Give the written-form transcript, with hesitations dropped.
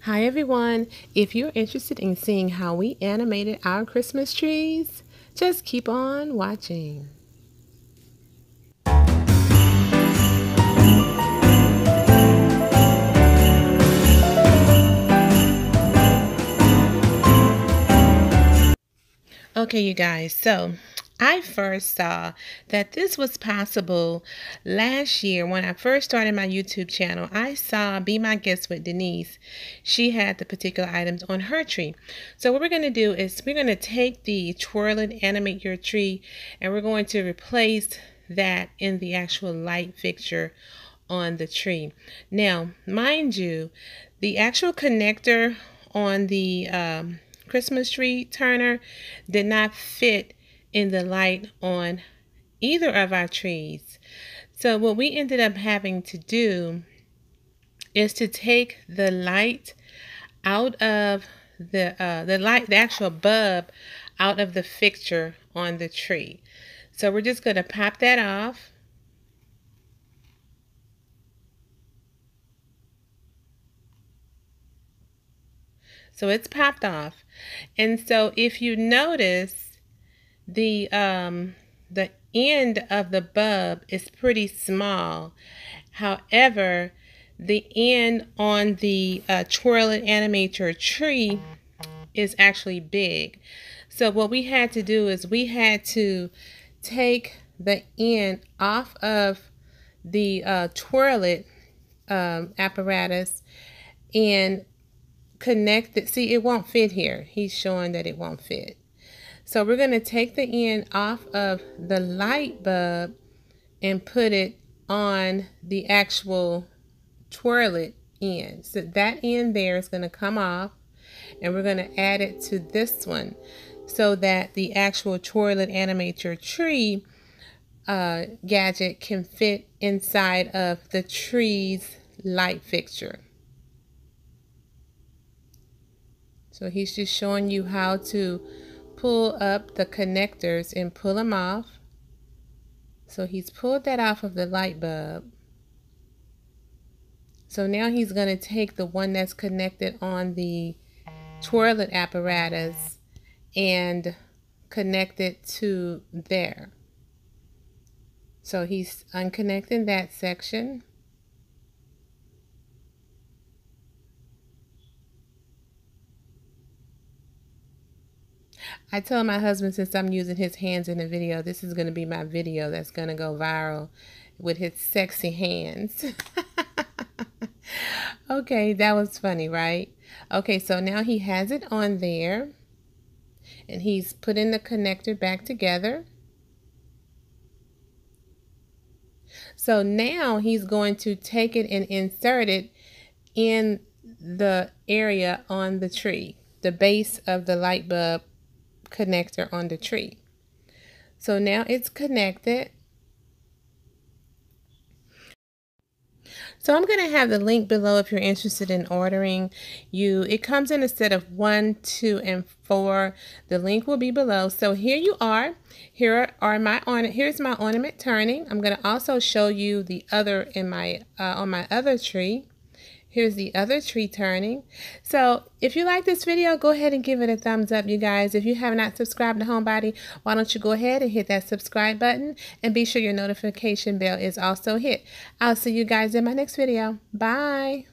Hi everyone! If you're interested in seeing how we animated our Christmas trees, just keep on watching. Okay, you guys, so I first saw that this was possible last year when I first started my YouTube channel. I saw Be My Guest with Denise. She had the particular items on her tree. So what we're going to do is we're going to take the Twirl It Animate Your Tree and we're going to replace that in the actual light fixture on the tree. Now, mind you, the actual connector on the Christmas tree turner did not fit in the light on either of our trees. So what we ended up having to do is to take the light out of the actual bulb out of the fixture on the tree. So we're just going to pop that off. So it's popped off. And so if you notice, the end of the bulb is pretty small. However, the end on the Twirl It Animate Your Tree is actually big. So what we had to do is we had to take the end off of the Twirl It apparatus and connect it. See, it won't fit here. He's showing that it won't fit. So we're going to take the end off of the light bulb and put it on the actual Twirl It end. So that end there is going to come off and we're going to add it to this one so that the actual Twirl It Animate Your Tree gadget can fit inside of the tree's light fixture. So he's just showing you how to pull up the connectors and pull them off. So he's pulled that off of the light bulb. So now he's going to take the one that's connected on the Twirl It apparatus and connect it to there. So he's unconnecting that section. I told my husband, since I'm using his hands in the video, this is going to be my video that's going to go viral with his sexy hands. Okay, that was funny, right? Okay, so now he has it on there and he's putting the connector back together. So now he's going to take it and insert it in the area on the tree, the base of the light bulb connector on the tree. So now it's connected. So I'm going to have the link below if you're interested in ordering. It comes in a set of 1, 2, and 4. The link will be below. So here you are. Here's my ornament turning. I'm going to also show you the other in my on my other tree. Here's the other tree turning. So if you like this video, go ahead and give it a thumbs up, you guys. If you have not subscribed to Homebody, why don't you go ahead and hit that subscribe button and be sure your notification bell is also hit. I'll see you guys in my next video. Bye.